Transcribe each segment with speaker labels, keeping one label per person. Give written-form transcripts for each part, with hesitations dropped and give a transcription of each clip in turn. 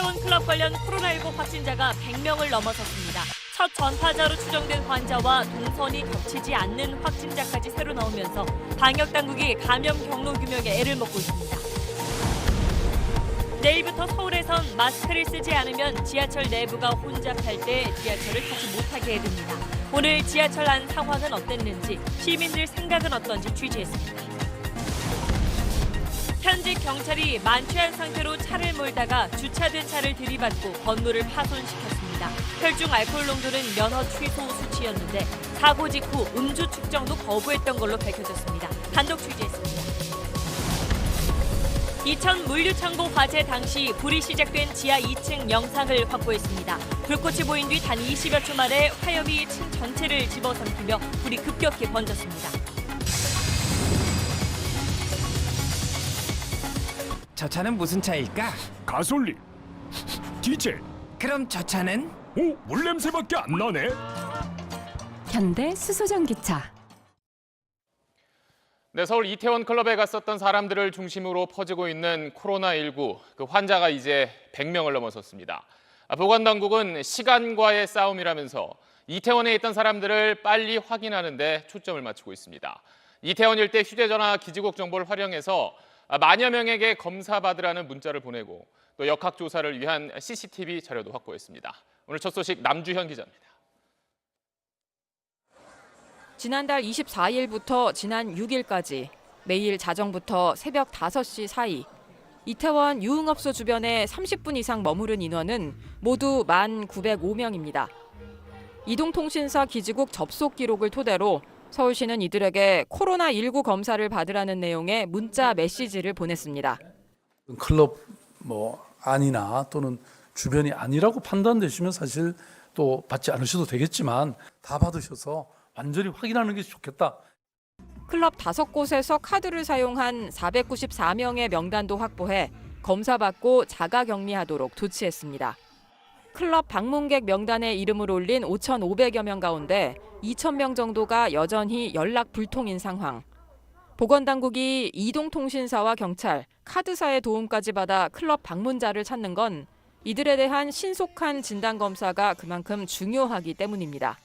Speaker 1: 이태원 클럽 관련 코로나19 확진자가 100명을 넘어섰습니다. 첫 전파자로 추정된 환자와 동선이 겹치지 않는 확진자까지 새로 나오면서 방역당국이 감염 경로 규명에 애를 먹고 있습니다. 내일부터 서울에선 마스크를 쓰지 않으면 지하철 내부가 혼잡할 때 지하철을 타지 못하게 해둡니다. 오늘 지하철 안 상황은 어땠는지, 시민들 생각은 어떤지 취재했습니다. 현직 경찰이 만취한 상태로 차를 몰다가 주차된 차를 들이받고 건물을 파손시켰습니다. 혈중 알코올 농도는 면허 취소 수치였는데 사고 직후 음주 측정도 거부했던 걸로 밝혀졌습니다. 단독 취재했습니다. 이천 물류창고 화재 당시 불이 시작된 지하 2층 영상을 확보했습니다. 불꽃이 보인 뒤 단 20여 초 만에 화염이 층 전체를 집어삼키며 불이 급격히 번졌습니다.
Speaker 2: 저 차는 무슨 차일까?
Speaker 3: 가솔린, 디젤.
Speaker 2: 그럼 저 차는?
Speaker 3: 오, 물 냄새밖에 안 나네.
Speaker 4: 현대 수소전기차.
Speaker 5: 네, 서울 이태원 클럽에 갔었던 사람들을 중심으로 퍼지고 있는 코로나19, 그 환자가 이제 100명을 넘어섰습니다. 보건당국은 시간과의 싸움이라면서 이태원에 있던 사람들을 빨리 확인하는 데 초점을 맞추고 있습니다. 이태원 일대 휴대전화 기지국 정보를 활용해서 만여 명에게 검사받으라는 문자를 보내고 또 역학조사를 위한 CCTV 자료도 확보했습니다. 오늘 첫 소식 남주현 기자입니다.
Speaker 6: 지난달 24일부터 지난 6일까지 매일 자정부터 새벽 5시 사이 이태원 유흥업소 주변에 30분 이상 머무른 인원은 모두 1,905명입니다. 이동통신사 기지국 접속 기록을 토대로 서울시는 이들에게 코로나19 검사를 받으라는 내용의 문자 메시지를 보냈습니다.
Speaker 7: 클럽 안이나 또는 주변이 아니라고 판단되시면 사실 또 받지 않으셔도 되겠지만 다 받으셔서 완전히 확인하는 게 좋겠다.
Speaker 6: 클럽 5곳에서 카드를 사용한 494명의 명단도 확보해 검사받고 자가격리하도록 조치했습니다. 클럽 방문객 명단에 이름을 올린 5,500여 명 가운데 2,000명 정도가 여전히 연락 불통인 상황. 보건당국이 이동통신사와 경찰, 카드사의 도움까지 받아 클럽 방문자를 찾는 건 이들에 대한 신속한 진단검사가 그만큼 중요하기 때문입니다.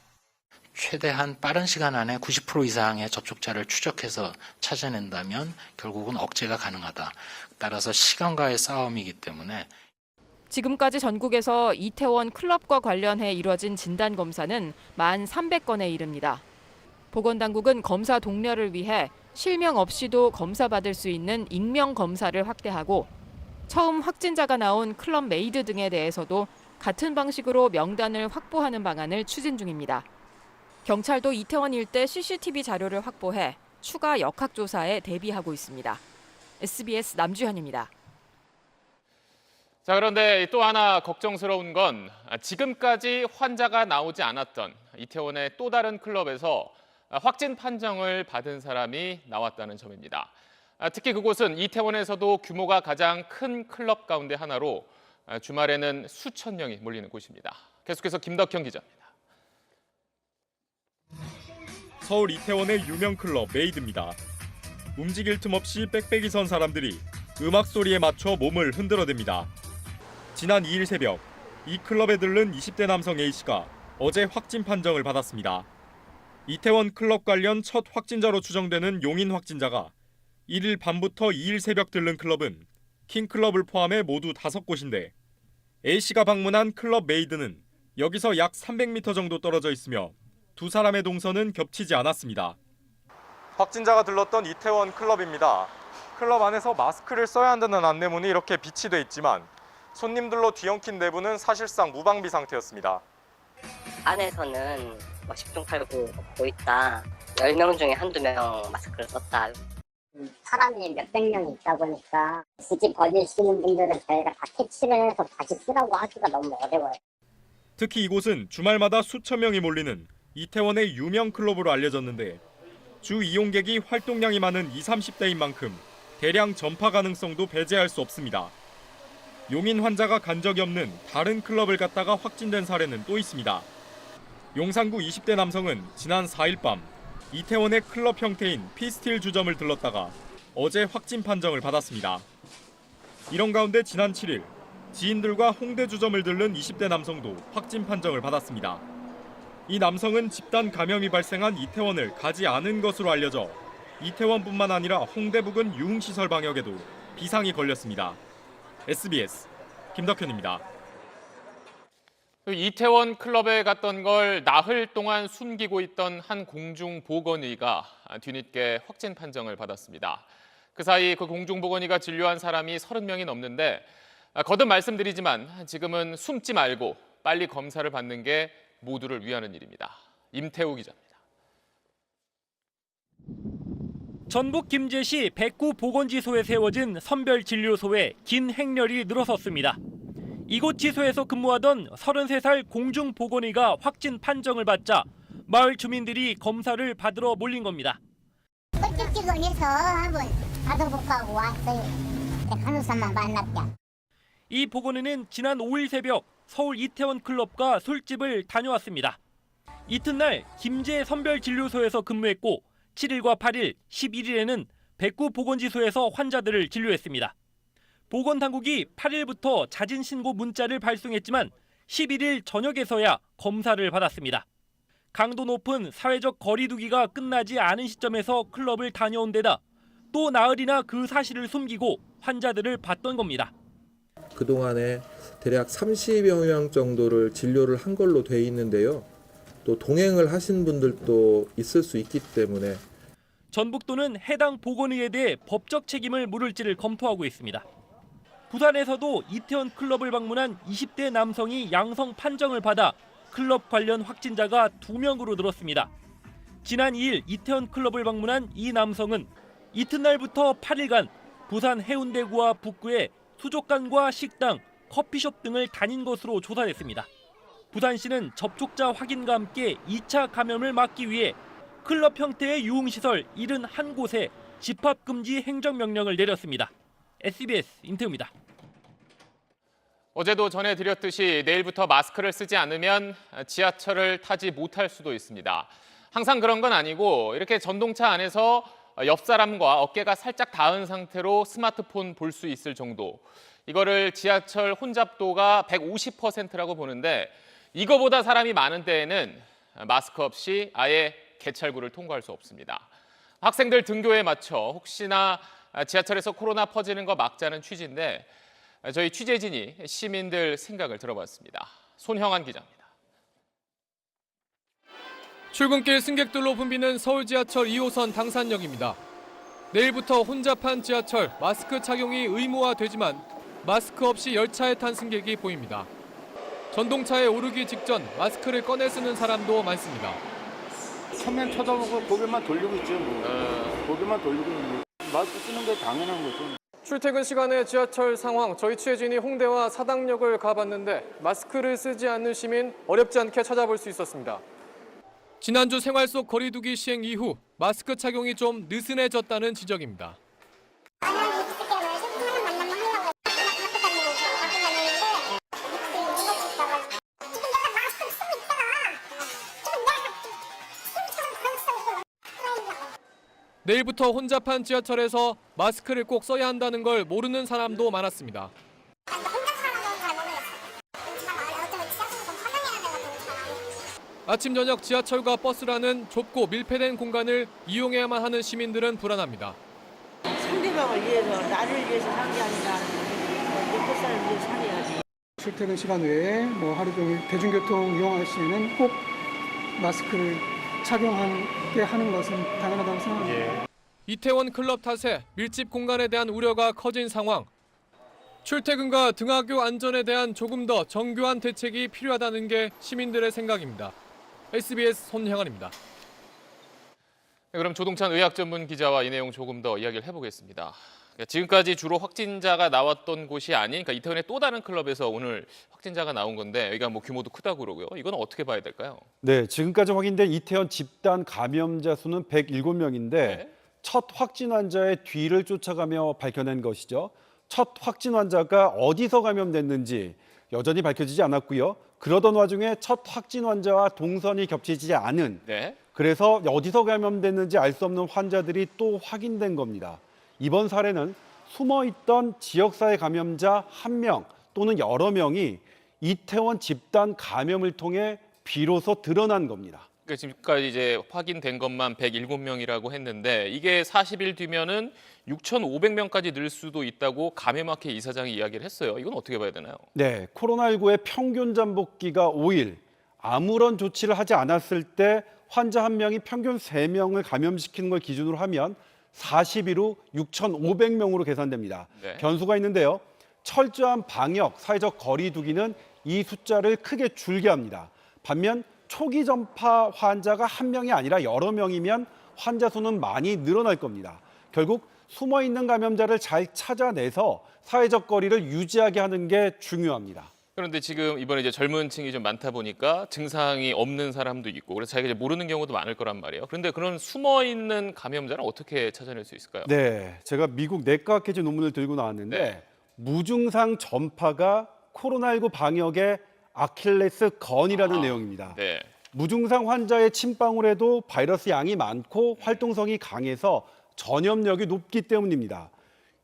Speaker 8: 최대한 빠른 시간 안에 90% 이상의 접촉자를 추적해서 찾아낸다면 결국은 억제가 가능하다. 따라서 시간과의 싸움이기 때문에
Speaker 6: 지금까지 전국에서 이태원 클럽과 관련해 이뤄진 진단검사는 1,300건에 이릅니다. 보건당국은 검사 독려를 위해 실명 없이도 검사받을 수 있는 익명검사를 확대하고 처음 확진자가 나온 클럽 메이드 등에 대해서도 같은 방식으로 명단을 확보하는 방안을 추진 중입니다. 경찰도 이태원 일대 CCTV 자료를 확보해 추가 역학조사에 대비하고 있습니다. SBS 남주현입니다.
Speaker 5: 자, 그런데 또 하나 걱정스러운 건 지금까지 환자가 나오지 않았던 이태원의 또 다른 클럽에서 확진 판정을 받은 사람이 나왔다는 점입니다. 특히 그곳은 이태원에서도 규모가 가장 큰 클럽 가운데 하나로 주말에는 수천 명이 몰리는 곳입니다. 계속해서 김덕현 기자입니다.
Speaker 9: 서울 이태원의 유명 클럽 메이드입니다. 움직일 틈 없이 빽빽이 선 사람들이 음악 소리에 맞춰 몸을 흔들어댑니다. 지난 2일 새벽 이 클럽에 들른 20대 남성 A씨가 어제 확진 판정을 받았습니다. 이태원 클럽 관련 첫 확진자로 추정되는 용인 확진자가 1일 밤부터 2일 새벽 들른 클럽은 킹클럽을 포함해 모두 5곳인데 A씨가 방문한 클럽 메이드는 여기서 약 300m 정도 떨어져 있으며 두 사람의 동선은 겹치지 않았습니다. 확진자가 들렀던 이태원 클럽입니다. 클럽 안에서 마스크를 써야 한다는 안내문이 이렇게 비치돼 있지만 손님들로 뒤엉킨 내부는 사실상 무방비 상태였습니다.
Speaker 10: 안에서는 10중 8구 먹고 있다. 10명 중에 한두 명 마스크를 썼다.
Speaker 11: 사람이 몇백 명이 있다 보니까 굳이 버리시는 분들은 저희가 다 캐치를 해서 다시 쓰라고 하기가 너무 어려워요.
Speaker 9: 특히 이곳은 주말마다 수천 명이 몰리는 이태원의 유명 클럽으로 알려졌는데 주 이용객이 활동량이 많은 20, 30대인 만큼 대량 전파 가능성도 배제할 수 없습니다. 용인 환자가 간 적이 없는 다른 클럽을 갔다가 확진된 사례는 또 있습니다. 용산구 20대 남성은 지난 4일 밤 이태원의 클럽 형태인 피스틸 주점을 들렀다가 어제 확진 판정을 받았습니다. 이런 가운데 지난 7일 지인들과 홍대 주점을 들른 20대 남성도 확진 판정을 받았습니다. 이 남성은 집단 감염이 발생한 이태원을 가지 않은 것으로 알려져 이태원뿐만 아니라 홍대 부근 유흥시설 방역에도 비상이 걸렸습니다. SBS 김덕현입니다.
Speaker 5: 이태원 클럽에 갔던 걸 나흘 동안 숨기고 있던 한 공중보건의가 뒤늦게 확진 판정을 받았습니다. 그 사이 그 공중보건의가 진료한 사람이 30명이 넘는데 거듭 말씀드리지만 지금은 숨지 말고 빨리 검사를 받는 게 모두를 위하는 일입니다. 임태우 기자입니다.
Speaker 12: 전북 김제시 백구 보건지소에 세워진 선별진료소에 긴 행렬이 늘어섰습니다. 이곳 지소에서 근무하던 33살 공중보건의가 확진 판정을 받자 마을 주민들이 검사를 받으러 몰린 겁니다.
Speaker 11: 꿀집지근해서 한번 받아볼까 하고 왔어요. 간호사만 만났다.
Speaker 12: 이 보건의는 지난 5일 새벽 서울 이태원 클럽과 술집을 다녀왔습니다. 이튿날 김제 선별진료소에서 근무했고 7일과 8일, 11일에는 백구 보건지소에서 환자들을 진료했습니다. 보건당국이 8일부터 잦은 신고 문자를 발송했지만 11일 저녁에서야 검사를 받았습니다. 강도 높은 사회적 거리두기가 끝나지 않은 시점에서 클럽을 다녀온 데다 또 나흘이나 그 사실을 숨기고 환자들을 봤던 겁니다.
Speaker 13: 그동안에 대략 30여 명 정도를 진료를 한 걸로 돼 있는데요. 또 동행을 하신 분들도 있을 수 있기 때문에
Speaker 12: 전북도는 해당 보건의에 대해 법적 책임을 물을지를 검토하고 있습니다. 부산에서도 이태원 클럽을 방문한 20대 남성이 양성 판정을 받아 클럽 관련 확진자가 2명으로 늘었습니다. 지난 2일 이태원 클럽을 방문한 이 남성은 이튿날부터 8일간 부산 해운대구와 북구에 수족관과 식당, 커피숍 등을 다닌 것으로 조사됐습니다. 부산시는 접촉자 확인과 함께 2차 감염을 막기 위해 클럽 형태의 유흥시설 71곳에 집합금지 행정명령을 내렸습니다. SBS 임태우입니다.
Speaker 5: 어제도 전해드렸듯이 내일부터 마스크를 쓰지 않으면 지하철을 타지 못할 수도 있습니다. 항상 그런 건 아니고 이렇게 전동차 안에서 옆 사람과 어깨가 살짝 닿은 상태로 스마트폰 볼 수 있을 정도. 이거를 지하철 혼잡도가 150%라고 보는데 이거보다 사람이 많은 때에는 마스크 없이 아예 개찰구를 통과할 수 없습니다. 학생들 등교에 맞춰 혹시나 지하철에서 코로나 퍼지는 거 막자는 취지인데 저희 취재진이 시민들 생각을 들어봤습니다. 손형한 기자입니다.
Speaker 14: 출근길 승객들로 붐비는 서울 지하철 2호선 당산역입니다. 내일부터 혼잡한 지하철 마스크 착용이 의무화되지만 마스크 없이 열차에 탄 승객이 보입니다. 전동차에 오르기 직전 마스크를 꺼내 쓰는 사람도 많습니다.
Speaker 15: 처음엔 쳐다보고 고개만 돌리고 있죠. 고개만 돌리고 있는 마스크 쓰는 게 당연한 거죠.
Speaker 14: 출퇴근 시간에 지하철 상황, 저희 취재진이 홍대와 사당역을 가봤는데 마스크를 쓰지 않는 시민 어렵지 않게 찾아볼 수 있었습니다. 지난주 생활 속 거리두기 시행 이후 마스크 착용이 좀 느슨해졌다는 지적입니다. 내일부터 혼잡한 지하철에서 마스크를 꼭 써야 한다는 걸 모르는 사람도 많았습니다. 아침 저녁 지하철과 버스라는 좁고 밀폐된 공간을 이용해야만 하는 시민들은 불안합니다.
Speaker 16: 상대방을 위해서 나를 위해서 산 게 아니라 내 뱃살을 위해서 살아야지.
Speaker 17: 출퇴근 시간 외에 하루 종일 대중교통 이용할 시에는 꼭 마스크를 착용하게 하는 것은 당연하다고 생각합니다.
Speaker 14: 이태원 클럽 탓에 밀집 공간에 대한 우려가 커진 상황. 출퇴근과 등하교 안전에 대한 조금 더 정교한 대책이 필요하다는 게 시민들의 생각입니다. SBS 손형환입니다.
Speaker 5: 그럼 조동찬 의학 전문 기자와 이 내용 조금 더 이야기를 해보겠습니다. 지금까지 주로 확진자가 나왔던 곳이 아닌 그러니까 이태원의 또 다른 클럽에서 오늘 확진자가 나온 건데 여기가 규모도 크다고 그러고요. 이건 어떻게 봐야 될까요?
Speaker 18: 네, 지금까지 확인된 이태원 집단 감염자 수는 107명인데
Speaker 5: 네.
Speaker 18: 첫 확진 환자의 뒤를 쫓아가며 밝혀낸 것이죠. 첫 확진 환자가 어디서 감염됐는지 여전히 밝혀지지 않았고요. 그러던 와중에 첫 확진 환자와 동선이 겹치지 않은 그래서 어디서 감염됐는지 알 수 없는 환자들이 또 확인된 겁니다. 이번 사례는 숨어있던 지역사회 감염자 1명, 또 또는 여러 명이 이태원 집단 감염을 통해 비로소 드러난 겁니다.
Speaker 5: 그러니까 지금까지 이제 확인된 것만 107명이라고 했는데 이게 40일 뒤면은 6,500명까지 늘 수도 있다고 감염학회 이사장이 이야기를 했어요. 이건 어떻게 봐야 되나요?
Speaker 18: 네, 코로나19의 평균 잠복기가 5일, 아무런 조치를 하지 않았을 때 환자 한 명이 평균 3명을 감염시키는 걸 기준으로 하면 40일 후 6,500명으로 계산됩니다.
Speaker 5: 네.
Speaker 18: 변수가 있는데요. 철저한 방역, 사회적 거리 두기는 이 숫자를 크게 줄게 합니다. 반면 초기 전파 환자가 한 명이 아니라 여러 명이면 환자 수는 많이 늘어날 겁니다. 결국 숨어있는 감염자를 잘 찾아내서 사회적 거리를 유지하게 하는 게 중요합니다.
Speaker 5: 그런데 지금 이번에 이제 젊은 층이 좀 많다 보니까 증상이 없는 사람도 있고 그래서 자기가 이제 모르는 경우도 많을 거란 말이에요. 그런데 그런 숨어 있는 감염자는 어떻게 찾아낼 수 있을까요?
Speaker 18: 네, 제가 미국 내과학회지 논문을 들고 나왔는데
Speaker 5: 네.
Speaker 18: 무증상 전파가 코로나19 방역의 아킬레스건이라는 내용입니다.
Speaker 5: 네.
Speaker 18: 무증상 환자의 침방울에도 바이러스 양이 많고 활동성이 강해서 전염력이 높기 때문입니다.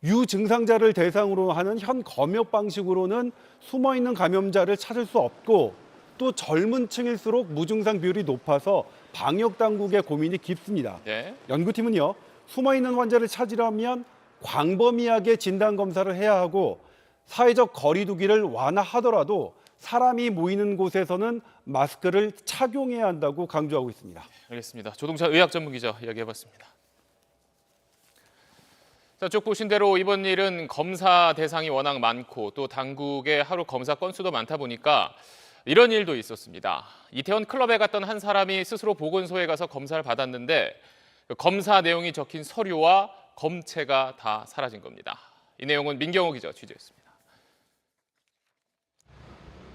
Speaker 18: 유증상자를 대상으로 하는 현 검역 방식으로는 숨어있는 감염자를 찾을 수 없고 또 젊은 층일수록 무증상 비율이 높아서 방역 당국의 고민이 깊습니다.
Speaker 5: 네.
Speaker 18: 연구팀은요, 숨어있는 환자를 찾으려면 광범위하게 진단 검사를 해야 하고 사회적 거리 두기를 완화하더라도 사람이 모이는 곳에서는 마스크를 착용해야 한다고 강조하고 있습니다.
Speaker 5: 알겠습니다. 조동찬 의학 전문 기자 이야기해봤습니다. 자, 쭉 보신 대로 이번 일은 검사 대상이 워낙 많고 또 당국의 하루 검사 건수도 많다 보니까 이런 일도 있었습니다. 이태원 클럽에 갔던 한 사람이 스스로 보건소에 가서 검사를 받았는데 검사 내용이 적힌 서류와 검체가 다 사라진 겁니다. 이 내용은 민경호 기자가 취재했습니다.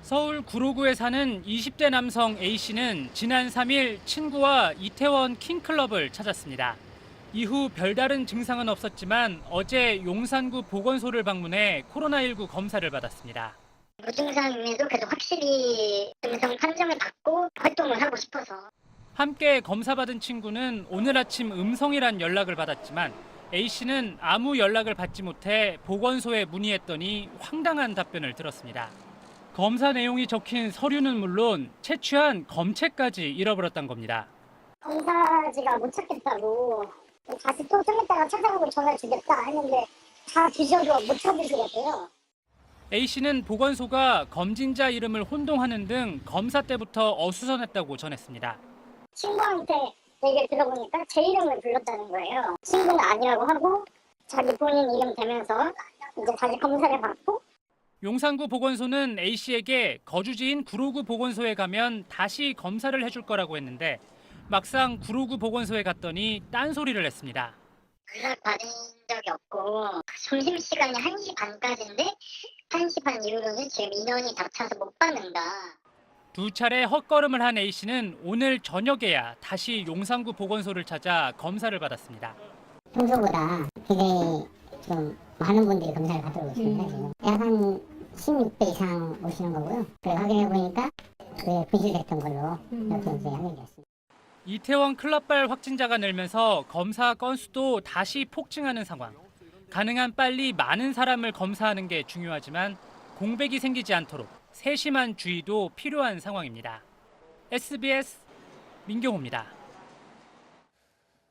Speaker 19: 서울 구로구에 사는 20대 남성 A씨는 지난 3일 친구와 이태원 킹클럽을 찾았습니다. 이후 별다른 증상은 없었지만 어제 용산구 보건소를 방문해 코로나19 검사를 받았습니다.
Speaker 11: 무증상임에도 그래도 확실히 증상 판정을 받고 활동을 하고 싶어서.
Speaker 19: 함께 검사받은 친구는 오늘 아침 음성이란 연락을 받았지만 A씨는 아무 연락을 받지 못해 보건소에 문의했더니 황당한 답변을 들었습니다. 검사 내용이 적힌 서류는 물론 채취한 검체까지 잃어버렸단 겁니다.
Speaker 11: 검사지가 못 찾겠다고 다시 또 좀 이따가 찾아보고 전화 주겠다 했는데 다 주셔도 못 찾으시겠대요.
Speaker 19: A씨는 보건소가 검진자 이름을 혼동하는 등 검사 때부터 어수선했다고 전했습니다.
Speaker 11: 친구한테 얘기를 들어보니까 제 이름을 불렀다는 거예요. 친구는 아니라고 하고 자기 본인 이름 대면서 이제 다시 검사를 받고.
Speaker 19: 용산구 보건소는 A씨에게 거주지인 구로구 보건소에 가면 다시 검사를 해줄 거라고 했는데 막상 구로구 보건소에 갔더니 딴소리를 했습니다.
Speaker 11: 연락 받은 적이 없고 점심시간이 1시 반까지인데 1시 반 이후로는 지금 인원이 다 차서 못 받는다.
Speaker 19: 두 차례 헛걸음을 한 A씨는 오늘 저녁에야 다시 용산구 보건소를 찾아 검사를 받았습니다.
Speaker 11: 평소보다 굉장히 좀 많은 분들이 검사를 받으러 오십니다. 지금 약 한 16배 이상 오시는 거고요. 그래 확인해 보니까 그게 분실됐던 걸로 이렇게 이제 확인이 됐습니다.
Speaker 19: 이태원 클럽발 확진자가 늘면서 검사 건수도 다시 폭증하는 상황. 가능한 빨리 많은 사람을 검사하는 게 중요하지만 공백이 생기지 않도록 세심한 주의도 필요한 상황입니다. SBS 민경호입니다.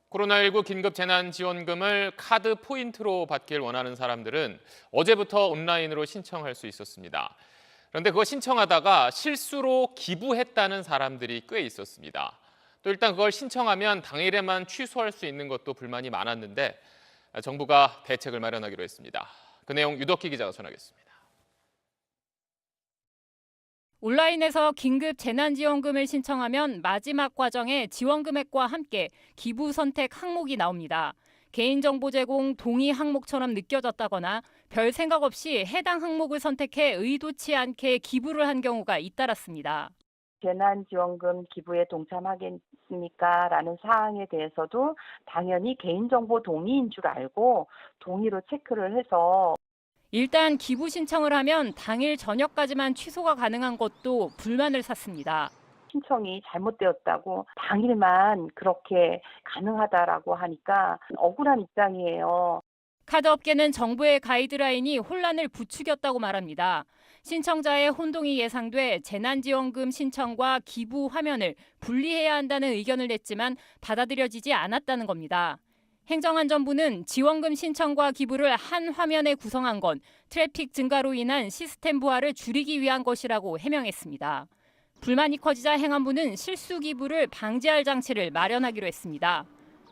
Speaker 5: 코로나19 긴급 재난지원금을 카드 포인트로 받길 원하는 사람들은 어제부터 온라인으로 신청할 수 있었습니다. 그런데 그거 신청하다가 실수로 기부했다는 사람들이 꽤 있었습니다. 또 일단 그걸 신청하면 당일에만 취소할 수 있는 것도 불만이 많았는데 정부가 대책을 마련하기로 했습니다. 그 내용 유덕희 기자가 전하겠습니다.
Speaker 6: 온라인에서 긴급 재난지원금을 신청하면 마지막 과정에 지원 금액과 함께 기부 선택 항목이 나옵니다. 개인정보 제공 동의 항목처럼 느껴졌다거나 별 생각 없이 해당 항목을 선택해 의도치 않게 기부를 한 경우가 잇따랐습니다.
Speaker 20: 재난지원금 기부에 동참하겠습니까? 라는 사항에 대해서도 당연히 개인정보 동의인 줄 알고 동의로 체크를 해서
Speaker 6: 일단 기부 신청을 하면 당일 저녁까지만 취소가 가능한 것도 불만을 샀습니다.
Speaker 20: 신청이 잘못되었다고 당일만 그렇게 가능하다라고 하니까 억울한 입장이에요.
Speaker 6: 카드업계는 정부의 가이드라인이 혼란을 부추겼다고 말합니다. 신청자의 혼동이 예상돼 재난지원금 신청과 기부 화면을 분리해야 한다는 의견을 냈지만 받아들여지지 않았다는 겁니다. 행정안전부는 지원금 신청과 기부를 한 화면에 구성한 건 트래픽 증가로 인한 시스템 부하를 줄이기 위한 것이라고 해명했습니다. 불만이 커지자 행안부는 실수 기부를 방지할 장치를 마련하기로 했습니다.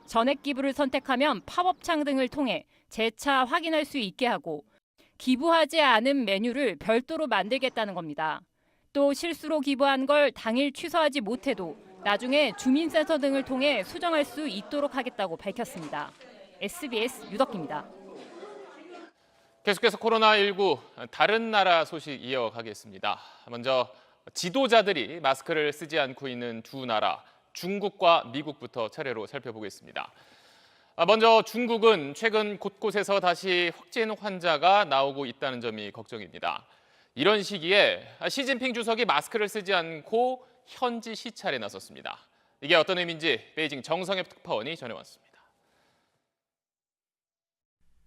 Speaker 6: 전액 기부를 선택하면 팝업창 등을 통해 재차 확인할 수 있게 하고 기부하지 않은 메뉴를 별도로 만들겠다는 겁니다. 또 실수로 기부한 걸 당일 취소하지 못해도 나중에 주민센터 등을 통해 수정할 수 있도록 하겠다고 밝혔습니다. SBS 유덕기입니다.
Speaker 5: 계속해서 코로나19 다른 나라 소식 이어가겠습니다. 먼저 지도자들이 마스크를 쓰지 않고 있는 두 나라, 중국과 미국부터 차례로 살펴보겠습니다. 먼저 중국은 최근 곳곳에서 다시 확진 환자가 나오고 있다는 점이 걱정입니다. 이런 시기에 시진핑 주석이 마스크를 쓰지 않고 현지 시찰에 나섰습니다. 이게 어떤 의미인지 베이징 정성엽 특파원이 전해왔습니다.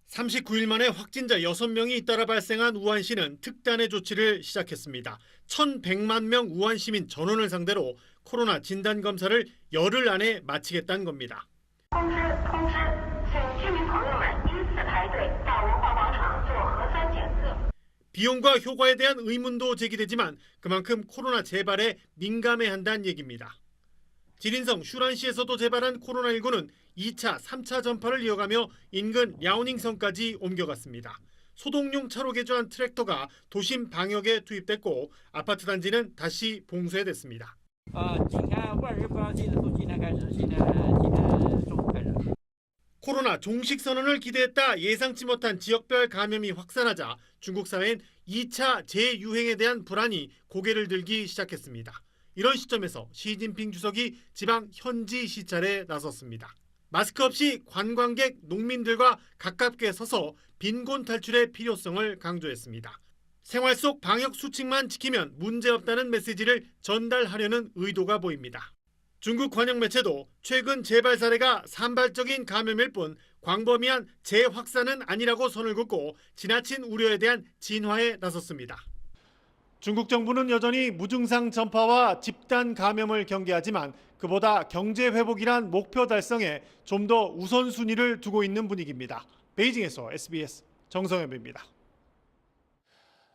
Speaker 21: 39일 만에 확진자 6명이 잇따라 발생한 우한시는 특단의 조치를 시작했습니다. 1,100만 명 우한 시민 전원을 상대로 코로나 진단 검사를 열흘 안에 마치겠다는 겁니다. 비용과 효과에 대한 의문도 제기되지만 그만큼 코로나 재발에 민감해 한다는 얘기입니다. 지린성 슈란시에서도 재발한 코로나19는 2차, 3차 전파를 이어가며 인근 랴오닝성까지 옮겨갔습니다. 소독용 차로 개조한 트랙터가 도심 방역에 투입됐고 아파트 단지는 다시 봉쇄됐습니다. 코로나 종식 선언을 기대했다 예상치 못한 지역별 감염이 확산하자 중국 사회엔 2차 재유행에 대한 불안이 고개를 들기 시작했습니다. 이런 시점에서 시진핑 주석이 지방 현지 시찰에 나섰습니다. 마스크 없이 관광객, 농민들과 가깝게 서서 빈곤 탈출의 필요성을 강조했습니다. 생활 속 방역 수칙만 지키면 문제없다는 메시지를 전달하려는 의도가 보입니다. 중국 관영 매체도 최근 재발 사례가 산발적인 감염일 뿐 광범위한 재확산은 아니라고 선을 긋고 지나친 우려에 대한 진화에 나섰습니다. 중국 정부는 여전히 무증상 전파와 집단 감염을 경계하지만 그보다 경제 회복이란 목표 달성에 좀 더 우선순위를 두고 있는 분위기입니다. 베이징에서 SBS 정성엽입니다.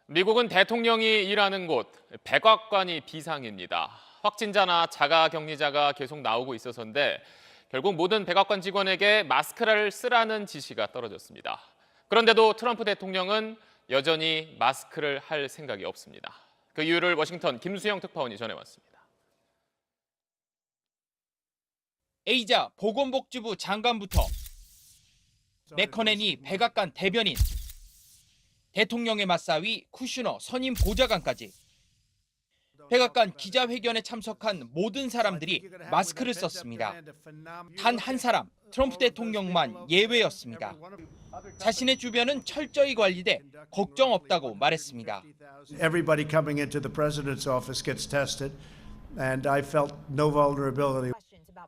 Speaker 5: 미국은 대통령이 일하는 곳 백악관이 비상입니다. 확진자나 자가격리자가 계속 나오고 있어서인데 결국 모든 백악관 직원에게 마스크를 쓰라는 지시가 떨어졌습니다. 그런데도 트럼프 대통령은 여전히 마스크를 할 생각이 없습니다. 그 이유를 워싱턴 김수영 특파원이 전해왔습니다.
Speaker 22: A자 보건복지부 장관부터 맥커넨이 백악관 대변인, 대통령의 맞사위 쿠슈너 선임 보좌관까지 백악관 기자회견에 참석한 모든 사람들이 마스크를 썼습니다. 단 한 사람, 트럼프 대통령만 예외였습니다. 자신의 주변은 철저히 관리돼 걱정 없다고 말했습니다.
Speaker 23: Everybody coming into the president's office gets tested, and I felt no vulnerability.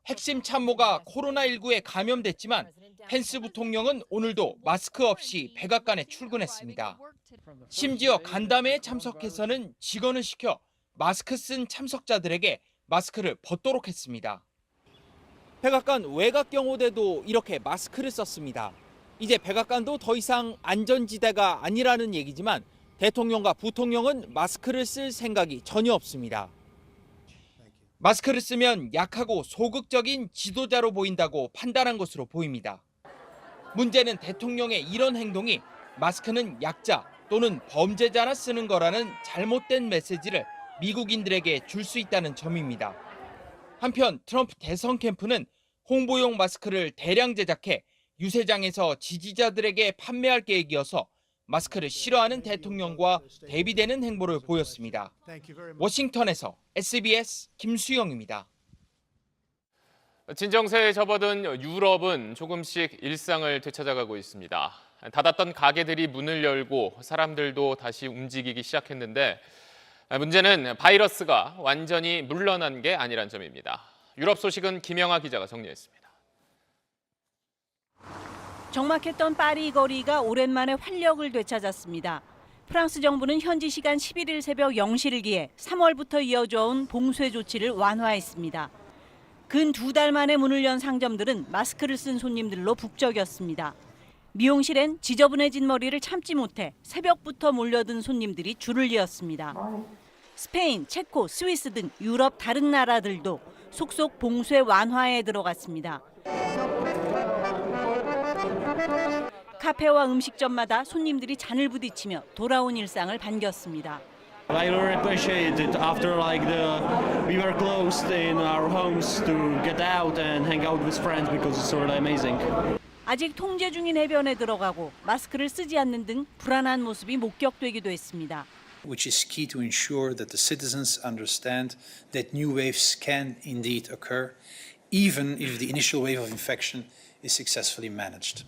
Speaker 22: 핵심 참모가 코로나19에 감염됐지만 펜스 부통령은 오늘도 마스크 없이 백악관에 출근했습니다. 심지어 간담회에 참석해서는 직원을 시켜 마스크 쓴 참석자들에게 마스크를 벗도록 했습니다. 백악관 외곽 경호대도 이렇게 마스크를 썼습니다. 이제 백악관도 더 이상 안전지대가 아니라는 얘기지만 대통령과 부통령은 마스크를 쓸 생각이 전혀 없습니다. 마스크를 쓰면 약하고 소극적인 지도자로 보인다고 판단한 것으로 보입니다. 문제는 대통령의 이런 행동이 마스크는 약자 또는 범죄자나 쓰는 거라는 잘못된 메시지를 미국인들에게 줄 수 있다는 점입니다. 한편 트럼프 대선 캠프는 홍보용 마스크를 대량 제작해 유세장에서 지지자들에게 판매할 계획이어서 마스크를 싫어하는 대통령과 대비되는 행보를 보였습니다. 워싱턴에서 SBS 김수영입니다.
Speaker 5: 진정세에 접어든 유럽은 조금씩 일상을 되찾아가고 있습니다. 닫았던 가게들이 문을 열고 사람들도 다시 움직이기 시작했는데 문제는 바이러스가 완전히 물러난 게 아니란 점입니다. 유럽 소식은 김영하 기자가 정리했습니다.
Speaker 1: 적막했던 파리 거리가 오랜만에 활력을 되찾았습니다. 프랑스 정부는 현지 시간 11일 새벽 0시를 기해 3월부터 이어져온 봉쇄 조치를 완화했습니다. 근 2달 만에 문을 연 상점들은 마스크를 쓴 손님들로 북적였습니다. 미용실엔 지저분해진 머리를 참지 못해 새벽부터 몰려든 손님들이 줄을 이었습니다. 스페인, 체코, 스위스 등 유럽 다른 나라들도 속속 봉쇄 완화에 들어갔습니다. 카페와 음식점마다 손님들이 잔을 부딪히며 돌아온 일상을 반겼습니다.
Speaker 2: I really appreciate it after we were closed in our homes to get out and hang out with friends because it's really amazing.
Speaker 1: 아직 통제 중인 해변에 들어가고 마스크를 쓰지 않는 등 불안한 모습이 목격되기도 했습니다.
Speaker 3: Which is key to ensure that the citizens understand that new waves can indeed occur, even if the initial wave of infection is successfully managed.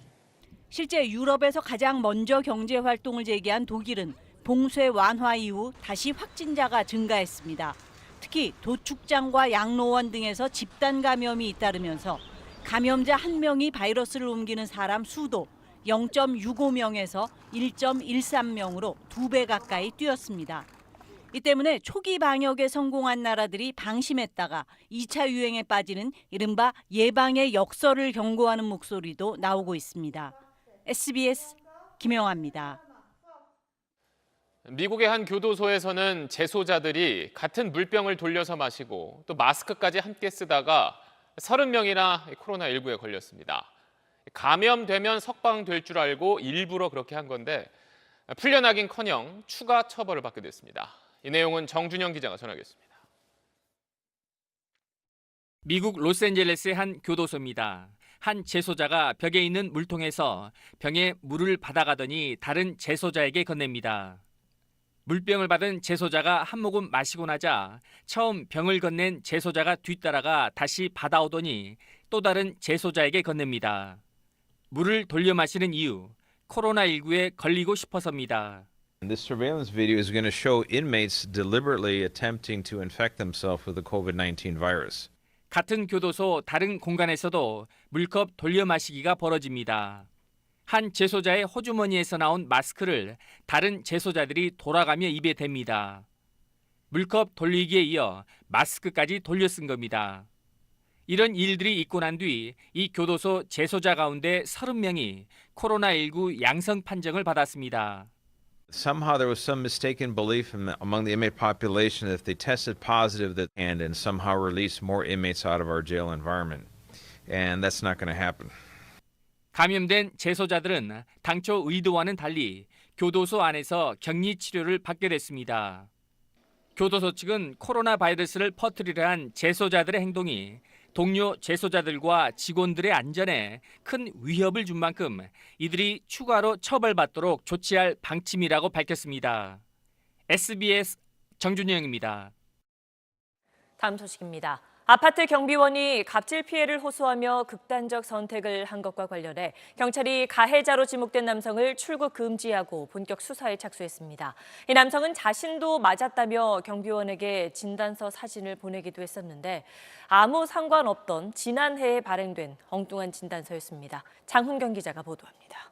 Speaker 1: 실제 유럽에서 가장 먼저 경제 활동을 재개한 독일은 봉쇄 완화 이후 다시 확진자가 증가했습니다. 특히 도축장과 양로원 등에서 집단 감염이 잇따르면서 감염자 1명이 바이러스를 옮기는 사람 수도 0.65명에서 1.13명으로 2배 가까이 뛰었습니다. 이 때문에 초기 방역에 성공한 나라들이 방심했다가 2차 유행에 빠지는 이른바 예방의 역설을 경고하는 목소리도 나오고 있습니다. SBS 김영아입니다.
Speaker 5: 미국의 한 교도소에서는 재소자들이 같은 물병을 돌려서 마시고 또 마스크까지 함께 쓰다가 30명이나 코로나19에 걸렸습니다. 감염되면 석방될 줄 알고 일부러 그렇게 한 건데 풀려나긴커녕 추가 처벌을 받게 됐습니다. 이 내용은 정준영 기자가 전하겠습니다.
Speaker 12: 미국 로스앤젤레스의 한 교도소입니다. 한 재소자가 벽에 있는 물통에서 병에 물을 받아가더니 다른 재소자에게 건넵니다. 물병을 받은 재소자가 한 모금 마시고 나자 처음 병을 건넨 재소자가 뒤따라가 다시 받아오더니 또 다른 재소자에게 건넵니다. 물을 돌려 마시는 이유, 코로나19에 걸리고 싶어서입니다.
Speaker 24: This surveillance video is going to show inmates deliberately attempting to infect themselves with the COVID-19 virus.
Speaker 12: 같은 교도소 다른 공간에서도 물컵 돌려 마시기가 벌어집니다. 한 재소자의 호주머니에서 나온 마스크를 다른 재소자들이 돌아가며 입에 댑니다. 물컵 돌리기에 이어 마스크까지 돌려 쓴 겁니다. 이런 일들이 있고 난 뒤 이 교도소 재소자 가운데 30명이 코로나19 양성 판정을 받았습니다.
Speaker 24: Somehow there was some mistaken belief among the inmate population that if they tested positive and somehow release more inmates out of our jail environment. And that's not going to happen.
Speaker 12: 감염된 재소자들은 당초 의도와는 달리 교도소 안에서 격리 치료를 받게 됐습니다. 교도소 측은 코로나 바이러스를 퍼뜨리려 한 재소자들의 행동이 동료 재소자들과 직원들의 안전에 큰 위협을 준 만큼 이들이 추가로 처벌받도록 조치할 방침이라고 밝혔습니다. SBS 정준영입니다.
Speaker 1: 다음 소식입니다. 아파트 경비원이 갑질 피해를 호소하며 극단적 선택을 한 것과 관련해 경찰이 가해자로 지목된 남성을 출국 금지하고 본격 수사에 착수했습니다. 이 남성은 자신도 맞았다며 경비원에게 진단서 사진을 보내기도 했었는데 아무 상관없던 지난해에 발행된 엉뚱한 진단서였습니다. 장훈경 기자가 보도합니다.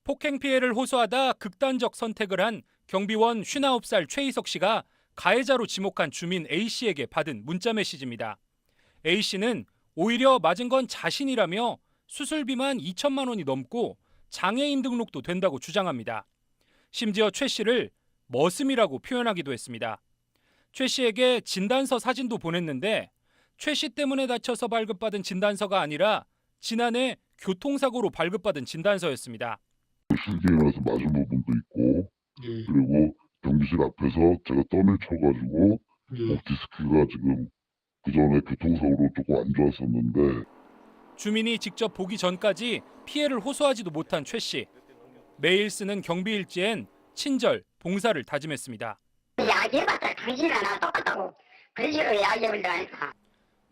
Speaker 25: 폭행 피해를 호소하다 극단적 선택을 한 경비원 59살 최희석 씨가 가해자로 지목한 주민 A씨에게 받은 문자 메시지입니다. A씨는 오히려 맞은 건 자신이라며 수술비만 2천만 원이 넘고 장애인 등록도 된다고 주장합니다. 심지어 최 씨를 머슴이라고 표현하기도 했습니다. 최 씨에게 진단서 사진도 보냈는데 최 씨 때문에 다쳐서 발급받은 진단서가 아니라 지난해 교통사고로 발급받은 진단서였습니다.
Speaker 26: 실기에서 맞은 부분도 있고 그리고 경비실 앞에서 제가 덤을 쳐가지고 목 디스크가 지금 그 전에 교통사고로 조금 안 좋았었는데
Speaker 25: 주민이 직접 보기 전까지 피해를 호소하지도 못한 최 씨. 매일 쓰는 경비 일지엔 친절, 봉사를 다짐했습니다.
Speaker 11: 야기해봤자 당신이랑 나 똑같다고 그런 식으로 야기해버리다니까.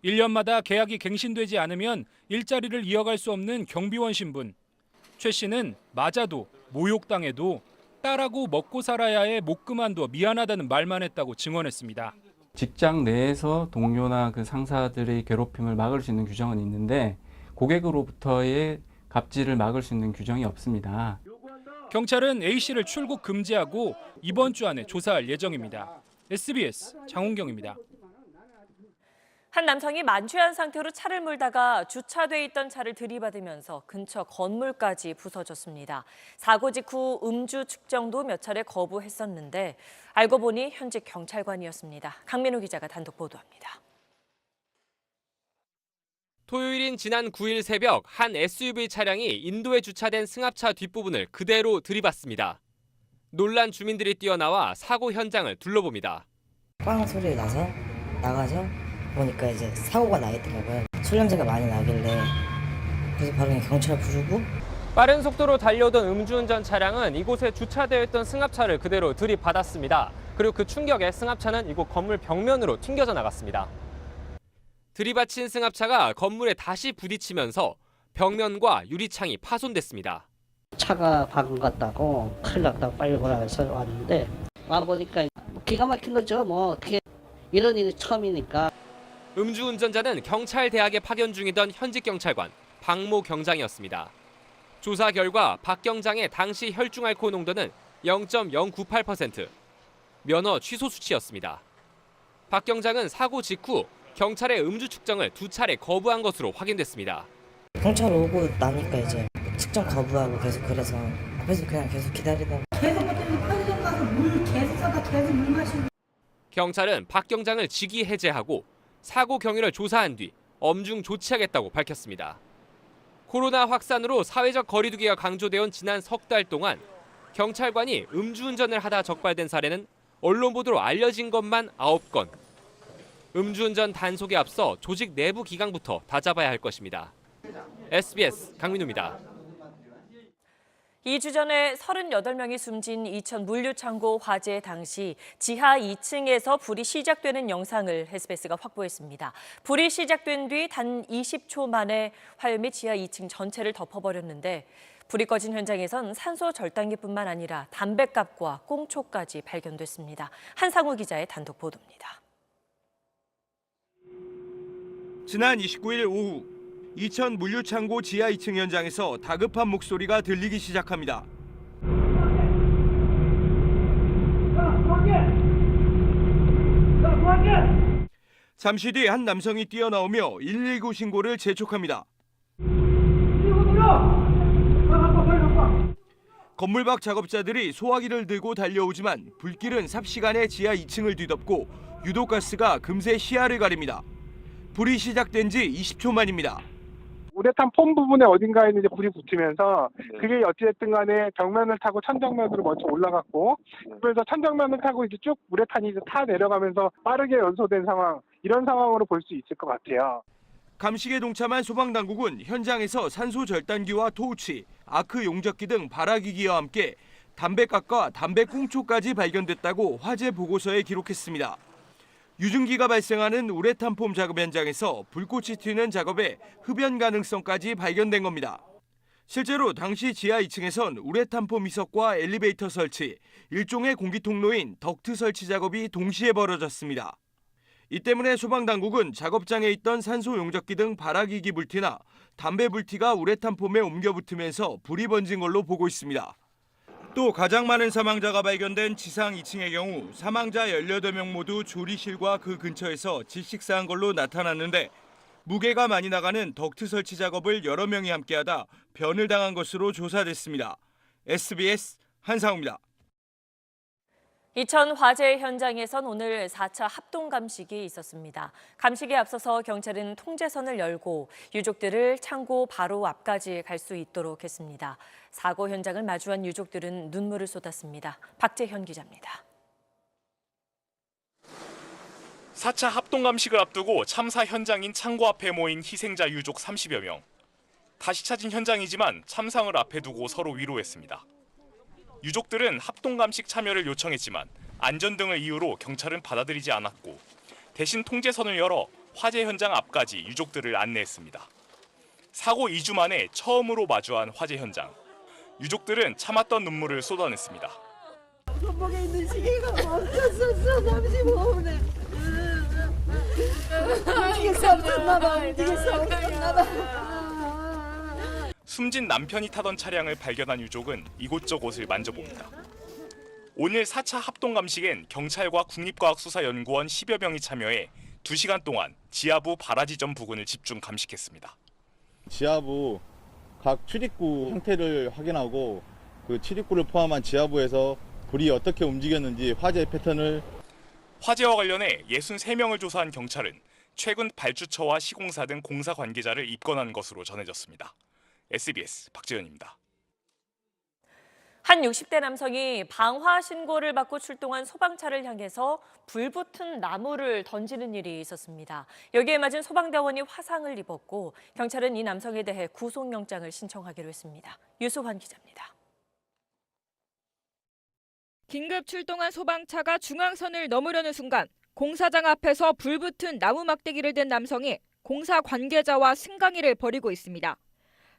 Speaker 25: 1년마다 계약이 갱신되지 않으면 일자리를 이어갈 수 없는 경비원 신분. 최 씨는 맞아도 모욕당해도 딸하고 먹고 살아야 해 못 그만둬 미안하다는 말만 했다고 증언했습니다.
Speaker 27: 직장 내에서 동료나 그 상사들의 괴롭힘을 막을 수 있는 규정은 있는데
Speaker 4: 고객으로부터의 갑질을 막을 수 있는 규정이 없습니다.
Speaker 25: 경찰은 A씨를 출국 금지하고 이번 주 안에 조사할 예정입니다. SBS 장훈경입니다.
Speaker 7: 한 남성이 만취한 상태로 차를 몰다가 주차돼 있던 차를 들이받으면서 근처 건물까지 부서졌습니다. 사고 직후 음주 측정도 몇 차례 거부했었는데 알고 보니 현직 경찰관이었습니다. 강민우 기자가 단독 보도합니다.
Speaker 14: 토요일인 지난 9일 새벽 한 SUV 차량이 인도에 주차된 승합차 뒷부분을 그대로 들이받습니다. 놀란 주민들이 뛰어나와 사고 현장을 둘러봅니다.
Speaker 8: 빵 소리 나서 나가서 보니까 이제 사고가 나 있더라고요. 술 냄새가 많이 나길래 그래서 바로 그냥 경찰 부르고.
Speaker 14: 빠른 속도로 달려오던 음주운전 차량은 이곳에 주차되어 있던 승합차를 그대로 들이받았습니다. 그리고 그 충격에 승합차는 이곳 건물 벽면으로 튕겨져 나갔습니다. 들이받친 승합차가 건물에 다시 부딪히면서 벽면과 유리창이 파손됐습니다.
Speaker 8: 차가 박은 것 같다고 큰일 났다고 빨리 오라 해서 왔는데 와보니까 기가 막힌 거죠. 뭐 어떻게 이런 일이 처음이니까.
Speaker 14: 음주운전자는 경찰대학에 파견 중이던 현직 경찰관 박모 경장이었습니다. 조사 결과 박 경장의 당시 혈중 알코올 농도는 0.098%, 면허 취소 수치였습니다. 박 경장은 사고 직후 경찰의 음주 측정을 2차례 거부한 것으로 확인됐습니다.
Speaker 8: 경찰 오고 나니까 이제 측정 거부하고 계속 그래서 앞에서 그냥 계속 기다리다가
Speaker 9: 계속 편의점 가서 물 계속 사다 계속 물 마시고.
Speaker 14: 경찰은 박 경장을 직위 해제하고 사고 경위를 조사한 뒤 엄중 조치하겠다고 밝혔습니다. 코로나 확산으로 사회적 거리두기가 강조되어 온 지난 석 달 동안 경찰관이 음주운전을 하다 적발된 사례는 언론 보도로 알려진 것만 9건. 음주운전 단속에 앞서 조직 내부 기강부터 다잡아야 할 것입니다. SBS 강민우입니다.
Speaker 7: 2주 전에 38명이 숨진 이천 물류창고 화재 당시 지하 2층에서 불이 시작되는 영상을 SBS가 확보했습니다. 불이 시작된 뒤 단 20초 만에 화염이 지하 2층 전체를 덮어버렸는데 불이 꺼진 현장에선 산소 절단기뿐만 아니라 담뱃갑과 꽁초까지 발견됐습니다. 한상우 기자의 단독 보도입니다.
Speaker 10: 지난 29일 오후 이천 물류창고 지하 2층 현장에서 다급한 목소리가 들리기 시작합니다. 잠시 뒤 한 남성이 뛰어나오며 119 신고를 재촉합니다. 건물 밖 작업자들이 소화기를 들고 달려오지만 불길은 삽시간에 지하 2층을 뒤덮고 유독가스가 금세 시야를 가립니다. 불이 시작된 지 20초 만입니다.
Speaker 13: 우레탄 폼 부분에 어딘가에 이제 불이 붙으면서 그게 어찌됐든 간에 벽면을 타고 천정면으로 먼저 올라갔고 그래서 천정면을 타고 이제 쭉 우레탄이 이제 타 내려가면서 빠르게 연소된 상황, 이런 상황으로 볼 수 있을 것 같아요.
Speaker 10: 감식에 동참한 소방당국은 현장에서 산소 절단기와 토우치, 아크 용접기 등 발화기기와 함께 담뱃갑과 담배꽁초까지 발견됐다고 화재 보고서에 기록했습니다. 유증기가 발생하는 우레탄 폼 작업 현장에서 불꽃이 튀는 작업에 흡연 가능성까지 발견된 겁니다. 실제로 당시 지하 2층에선 우레탄 폼 희석과 엘리베이터 설치, 일종의 공기통로인 덕트 설치 작업이 동시에 벌어졌습니다. 이 때문에 소방당국은 작업장에 있던 산소 용접기 등 발화기기 불티나 담배 불티가 우레탄 폼에 옮겨 붙으면서 불이 번진 걸로 보고 있습니다. 또 가장 많은 사망자가 발견된 지상 2층의 경우 사망자 18명 모두 조리실과 그 근처에서 질식사한 걸로 나타났는데 무게가 많이 나가는 덕트 설치 작업을 여러 명이 함께하다 변을 당한 것으로 조사됐습니다. SBS 한상우입니다.
Speaker 7: 이천 화재 현장에선 오늘 4차 합동 감식이 있었습니다. 감식에 앞서서 경찰은 통제선을 열고 유족들을 창고 바로 앞까지 갈 수 있도록 했습니다. 사고 현장을 마주한 유족들은 눈물을 쏟았습니다. 박재현 기자입니다.
Speaker 27: 4차 합동 감식을 앞두고 참사 현장인 창고 앞에 모인 희생자 유족 30여 명. 다시 찾은 현장이지만 참상을 앞에 두고 서로 위로했습니다. 유족들은 합동 감식 참여를 요청했지만 안전 등을 이유로 경찰은 받아들이지 않았고 대신 통제선을 열어 화재 현장 앞까지 유족들을 안내했습니다. 사고 2주 만에 처음으로 마주한 화재 현장. 유족들은 참았던 눈물을 쏟아냈습니다.
Speaker 9: 손목에 있는 시계가 멈췄었어. 35분에. 움직일 수 없었나 봐. 움직일 수 없었나 봐.
Speaker 27: 숨진 남편이 타던 차량을 발견한 유족은 이곳저곳을 만져봅니다. 오늘 4차 합동감식엔 경찰과 국립과학수사연구원 10여 명이 참여해 2시간 동안 지하부 발화지점 부근을 집중 감식했습니다.
Speaker 6: 지하부 각 출입구 형태를 확인하고 그 출입구를 포함한 지하부에서 불이 어떻게 움직였는지 화재 패턴을
Speaker 27: 화재와 관련해 63명을 조사한 경찰은 최근 발주처와 시공사 등 공사 관계자를 입건한 것으로 전해졌습니다. SBS 박재현입니다.
Speaker 7: 한 60대 남성이 방화 신고를 받고 출동한 소방차를 향해서 불붙은 나무를 던지는 일이 있었습니다. 여기에 맞은 소방대원이 화상을 입었고 경찰은 이 남성에 대해 구속영장을 신청하기로 했습니다. 유소환 기자입니다.
Speaker 15: 긴급 출동한 소방차가 중앙선을 넘으려는 순간 공사장 앞에서 불붙은 나무 막대기를 든 남성이 공사 관계자와 승강이를 벌이고 있습니다.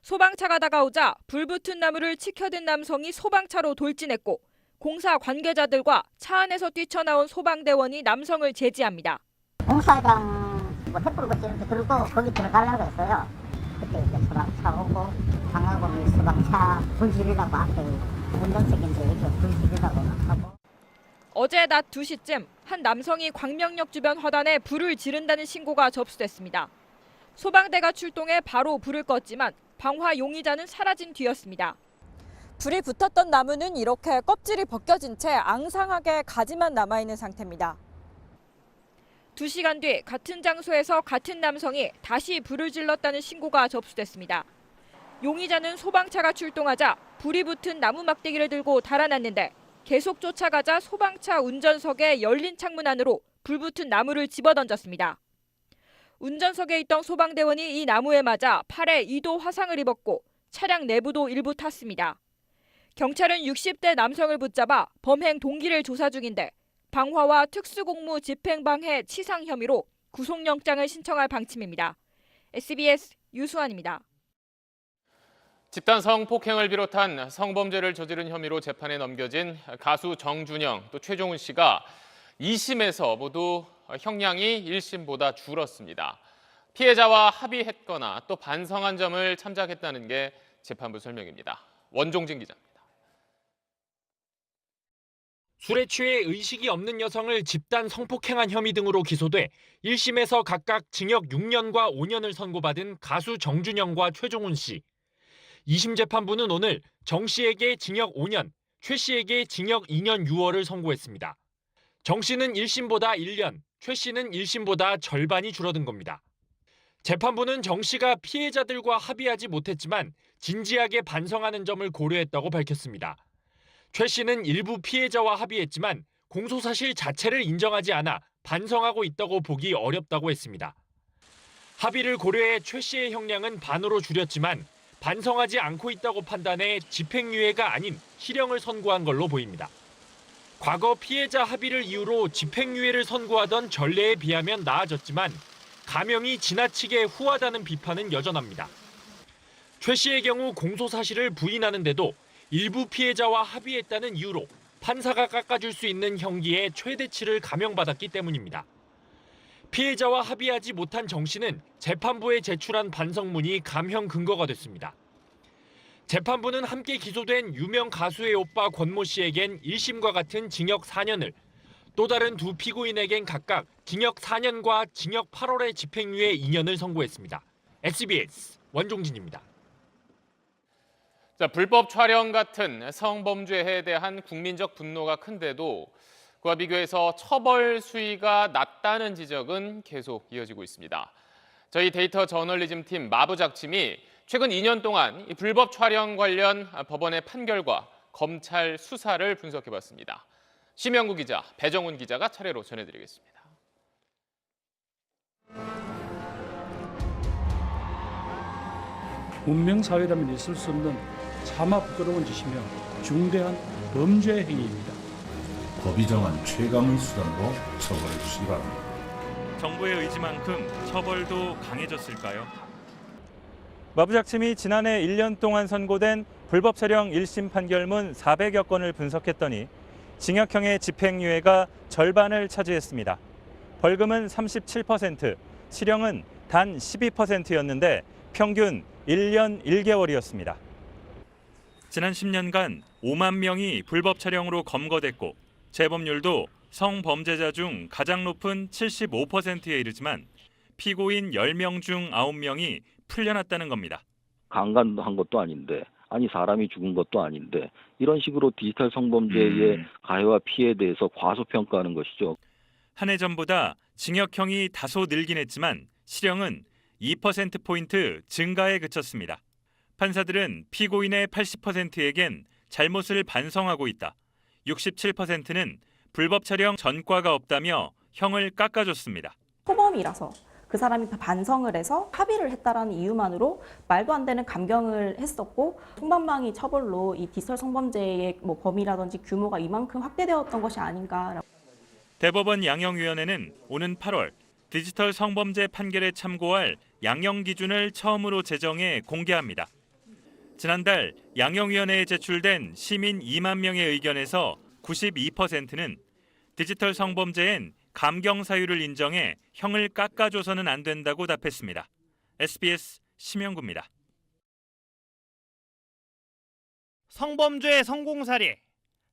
Speaker 15: 소방차가 다가오자 불붙은 나무를 치켜든 남성이 소방차로 돌진했고 공사 관계자들과 차 안에서 뛰쳐나온 소방대원이 남성을 제지합니다.
Speaker 11: 공사장 횃불 같이 이렇게 들고 거기 들어가려고 했어요. 그때 이제 소방차 오고 방화범이 소방차 불 지르라고 앞에 운전석인데 이렇게 불 지르라고 하고.
Speaker 15: 어제 낮 2시쯤 한 남성이 광명역 주변 화단에 불을 지른다는 신고가 접수됐습니다. 소방대가 출동해 바로 불을 껐지만 방화 용의자는 사라진 뒤였습니다. 불이 붙었던 나무는 이렇게 껍질이 벗겨진 채 앙상하게 가지만 남아있는 상태입니다. 2시간 뒤 같은 장소에서 같은 남성이 다시 불을 질렀다는 신고가 접수됐습니다. 용의자는 소방차가 출동하자 불이 붙은 나무 막대기를 들고 달아났는데 계속 쫓아가자 소방차 운전석에 열린 창문 안으로 불붙은 나무를 집어던졌습니다. 운전석에 있던 소방대원이 이 나무에 맞아 팔에 2도 화상을 입었고 차량 내부도 일부 탔습니다. 경찰은 60대 남성을 붙잡아 범행 동기를 조사 중인데 방화와 특수공무 집행방해 치상 혐의로 구속영장을 신청할 방침입니다. SBS 유수환입니다.
Speaker 5: 집단 성폭행을 비롯한 성범죄를 저지른 혐의로 재판에 넘겨진 가수 정준영 또 최종훈 씨가 2심에서 모두 형량이 1심보다 줄었습니다. 피해자와 합의했거나 또 반성한 점을 참작했다는 게 재판부 설명입니다. 원종진 기자입니다.
Speaker 12: 술에 취해 의식이 없는 여성을 집단 성폭행한 혐의 등으로 기소돼 1심에서 각각 징역 6년과 5년을 선고받은 가수 정준영과 최종훈 씨. 2심 재판부는 오늘 정 씨에게 징역 5년, 최 씨에게 징역 2년 6월을 선고했습니다. 정 씨는 1심보다 1년, 최 씨는 1심보다 절반이 줄어든 겁니다. 재판부는 정 씨가 피해자들과 합의하지 못했지만 진지하게 반성하는 점을 고려했다고 밝혔습니다. 최 씨는 일부 피해자와 합의했지만 공소사실 자체를 인정하지 않아 반성하고 있다고 보기 어렵다고 했습니다. 합의를 고려해 최 씨의 형량은 반으로 줄였지만 반성하지 않고 있다고 판단해 집행유예가 아닌 실형을 선고한 걸로 보입니다. 과거 피해자 합의를 이유로 집행유예를 선고하던 전례에 비하면 나아졌지만 감형이 지나치게 후하다는 비판은 여전합니다. 최 씨의 경우 공소사실을 부인하는데도 일부 피해자와 합의했다는 이유로 판사가 깎아줄 수 있는 형기의 최대치를 감형받았기 때문입니다. 피해자와 합의하지 못한 정 씨는 재판부에 제출한 반성문이 감형 근거가 됐습니다. 재판부는 함께 기소된 유명 가수의 오빠 권모 씨에겐 1심과 같은 징역 4년을, 또 다른 두 피고인에겐 각각 징역 4년과 징역 8월의 집행유예 2년을 선고했습니다. SBS 원종진입니다.
Speaker 5: 자, 불법 촬영 같은 성범죄에 대한 국민적 분노가 큰데도 그와 비교해서 처벌 수위가 낮다는 지적은 계속 이어지고 있습니다. 저희 데이터 저널리즘 팀 마부작팀이 최근 2년 동안 이 불법 촬영 관련 법원의 판결과 검찰 수사를 분석해봤습니다. 심영구 기자, 배정훈 기자가 차례로 전해드리겠습니다.
Speaker 16: 문명사회라면 있을 수 없는 차마 부끄러운 짓이며 중대한 범죄 행위입니다.
Speaker 17: 법이 정한 최강의 수단으로 처벌해 주시기 바랍니다.
Speaker 18: 정부의 의지만큼 처벌도 강해졌을까요?
Speaker 19: 마부작팀이 지난해 1년 동안 선고된 불법 촬영 1심 판결문 400여 건을 분석했더니 징역형의 집행유예가 절반을 차지했습니다. 벌금은 37%, 실형은 단 12%였는데 평균 1년 1개월이었습니다.
Speaker 18: 지난 10년간 5만 명이 불법 촬영으로 검거됐고 재범률도 성범죄자 중 가장 높은 75%에 이르지만 피고인 10명 중 9명이 풀려났다는 겁니다.
Speaker 2: 강간한 것도 아닌데, 아니 사람이 죽은 것도 아닌데 이런 식으로 디지털 성범죄의 가해와 피해에 대해서 과소평가하는 것이죠.
Speaker 18: 한 해 전보다 징역형이 다소 늘긴 했지만 실형은 2%포인트 증가에 그쳤습니다. 판사들은 피고인의 80%에겐 잘못을 반성하고 있다. 67%는 불법 촬영 전과가 없다며 형을 깎아줬습니다.
Speaker 3: 초범이라서 그 사람이 반성을 해서 합의를 했다라는 이유만으로 말도 안 되는 감경을 했었고 통방망이 처벌로 이 디지털 성범죄의 범위라든지 규모가 이만큼 확대되었던 것이 아닌가.
Speaker 18: 대법원 양형위원회는 오는 8월 디지털 성범죄 판결에 참고할 양형 기준을 처음으로 제정해 공개합니다. 지난달 양형위원회에 제출된 시민 2만 명의 의견에서 92%는 디지털 성범죄엔 감경 사유를 인정해 형을 깎아줘서는 안 된다고 답했습니다. SBS 심영구입니다.
Speaker 20: 성범죄 성공 사례.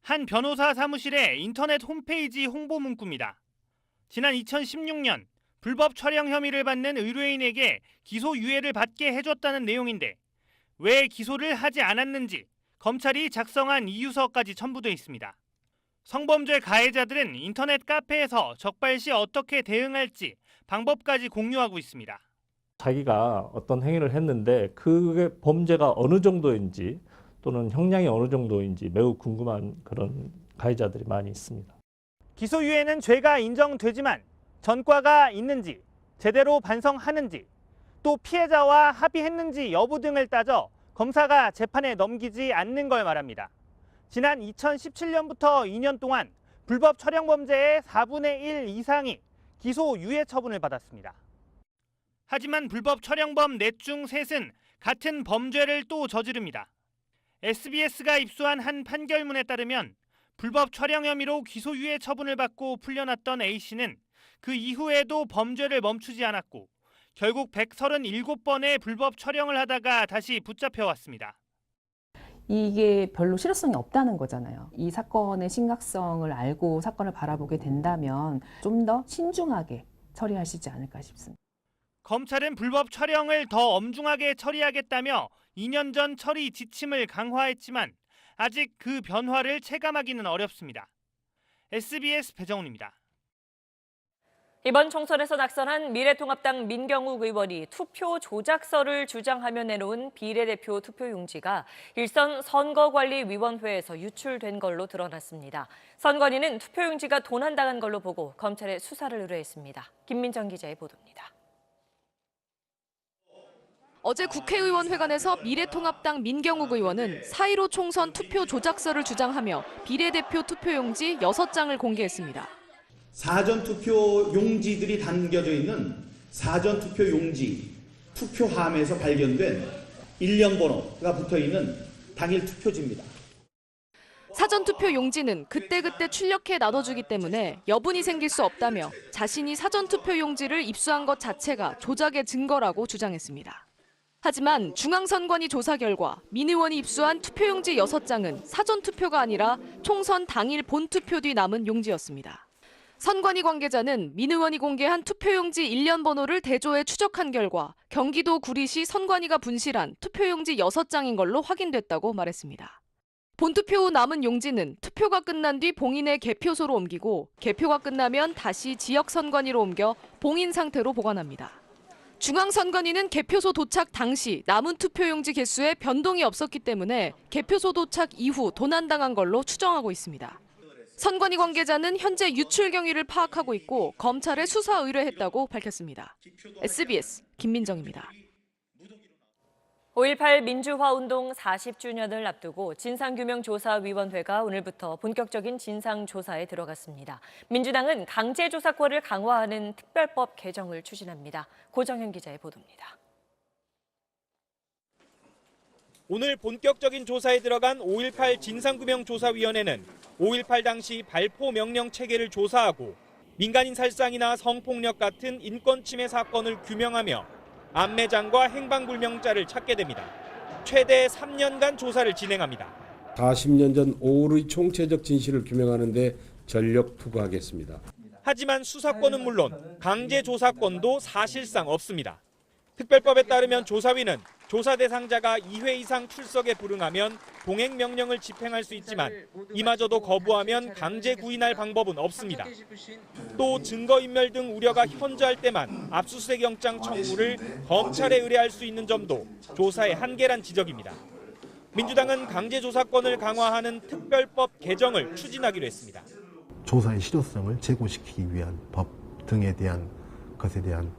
Speaker 20: 한 변호사 사무실의 인터넷 홈페이지 홍보 문구입니다. 지난 2016년 불법 촬영 혐의를 받는 의뢰인에게 기소유예를 받게 해줬다는 내용인데 왜 기소를 하지 않았는지 검찰이 작성한 이유서까지 첨부돼 있습니다. 성범죄 가해자들은 인터넷 카페에서 적발 시 어떻게 대응할지 방법까지 공유하고 있습니다.
Speaker 21: 자기가 어떤 행위를 했는데 그게 범죄가 어느 정도인지 또는 형량이 어느 정도인지 매우 궁금한 그런 가해자들이 많이 있습니다.
Speaker 20: 기소유예는 죄가 인정되지만 전과가 있는지, 제대로 반성하는지, 또 피해자와 합의했는지 여부 등을 따져 검사가 재판에 넘기지 않는 걸 말합니다. 지난 2017년부터 2년 동안 불법 촬영 범죄의 4분의 1 이상이 기소유예 처분을 받았습니다. 하지만 불법 촬영범 넷 중 셋은 같은 범죄를 또 저지릅니다. SBS가 입수한 한 판결문에 따르면 불법 촬영 혐의로 기소유예 처분을 받고 풀려났던 A씨는 그 이후에도 범죄를 멈추지 않았고 결국 137번의 불법 촬영을 하다가 다시 붙잡혀왔습니다.
Speaker 22: 이게 별로 실효성이 없다는 거잖아요. 이 사건의 심각성을 알고 사건을 바라보게 된다면 좀 더 신중하게 처리하시지 않을까 싶습니다.
Speaker 20: 검찰은 불법 촬영을 더 엄중하게 처리하겠다며 2년 전 처리 지침을 강화했지만 아직 그 변화를 체감하기는 어렵습니다. SBS 배정훈입니다.
Speaker 7: 이번 총선에서 낙선한 미래통합당 민경욱 의원이 투표 조작서를 주장하며 내놓은 비례대표 투표용지가 일선 선거관리위원회에서 유출된 걸로 드러났습니다. 선관위는 투표용지가 도난당한 걸로 보고 검찰에 수사를 의뢰했습니다. 김민정 기자의 보도입니다.
Speaker 23: 어제 국회의원회관에서 미래통합당 민경욱 의원은 4.15 총선 투표 조작서를 주장하며 비례대표 투표용지 6장을 공개했습니다.
Speaker 24: 사전투표 용지들이 담겨져 있는 사전투표 용지 투표함에서 발견된 일련 번호가 붙어있는 당일 투표지입니다.
Speaker 23: 사전투표 용지는 그때그때 출력해 나눠주기 때문에 여분이 생길 수 없다며 자신이 사전투표 용지를 입수한 것 자체가 조작의 증거라고 주장했습니다. 하지만 중앙선관위 조사 결과 민 의원이 입수한 투표용지 6장은 사전투표가 아니라 총선 당일 본투표 뒤 남은 용지였습니다. 선관위 관계자는 민 의원이 공개한 투표용지 일련 번호를 대조해 추적한 결과 경기도 구리시 선관위가 분실한 투표용지 6장인 걸로 확인됐다고 말했습니다. 본투표 후 남은 용지는 투표가 끝난 뒤 봉인해 개표소로 옮기고 개표가 끝나면 다시 지역 선관위로 옮겨 봉인 상태로 보관합니다. 중앙선관위는 개표소 도착 당시 남은 투표용지 개수에 변동이 없었기 때문에 개표소 도착 이후 도난당한 걸로 추정하고 있습니다. 선관위 관계자는 현재 유출 경위를 파악하고 있고 검찰에 수사 의뢰했다고 밝혔습니다. SBS 김민정입니다.
Speaker 7: 5.18 민주화운동 40주년을 앞두고 진상규명조사위원회가 오늘부터 본격적인 진상조사에 들어갔습니다. 민주당은 강제조사권을 강화하는 특별법 개정을 추진합니다. 고정현 기자의 보도입니다.
Speaker 10: 오늘 본격적인 조사에 들어간 5.18 진상규명조사위원회는 5.18 당시 발포 명령 체계를 조사하고 민간인 살상이나 성폭력 같은 인권 침해 사건을 규명하며 안매장과 행방불명자를 찾게 됩니다. 최대 3년간 조사를 진행합니다.
Speaker 1: 40년 전 5월의 총체적 진실을 규명하는 데 전력 투구하겠습니다.
Speaker 10: 하지만 수사권은 물론 강제 조사권도 사실상 없습니다. 특별법에 따르면 조사위는 조사 대상자가 2회 이상 출석에 불응하면 동행 명령을 집행할 수 있지만 이마저도 거부하면 강제 구인할 방법은 없습니다. 또 증거인멸 등 우려가 현저할 때만 압수수색 영장 청구를 검찰에 의뢰할 수 있는 점도 조사의 한계란 지적입니다. 민주당은 강제 조사권을 강화하는 특별법 개정을 추진하기로 했습니다.
Speaker 4: 조사의 실효성을 제고시키기 위한 법 등에 대한 것에 대한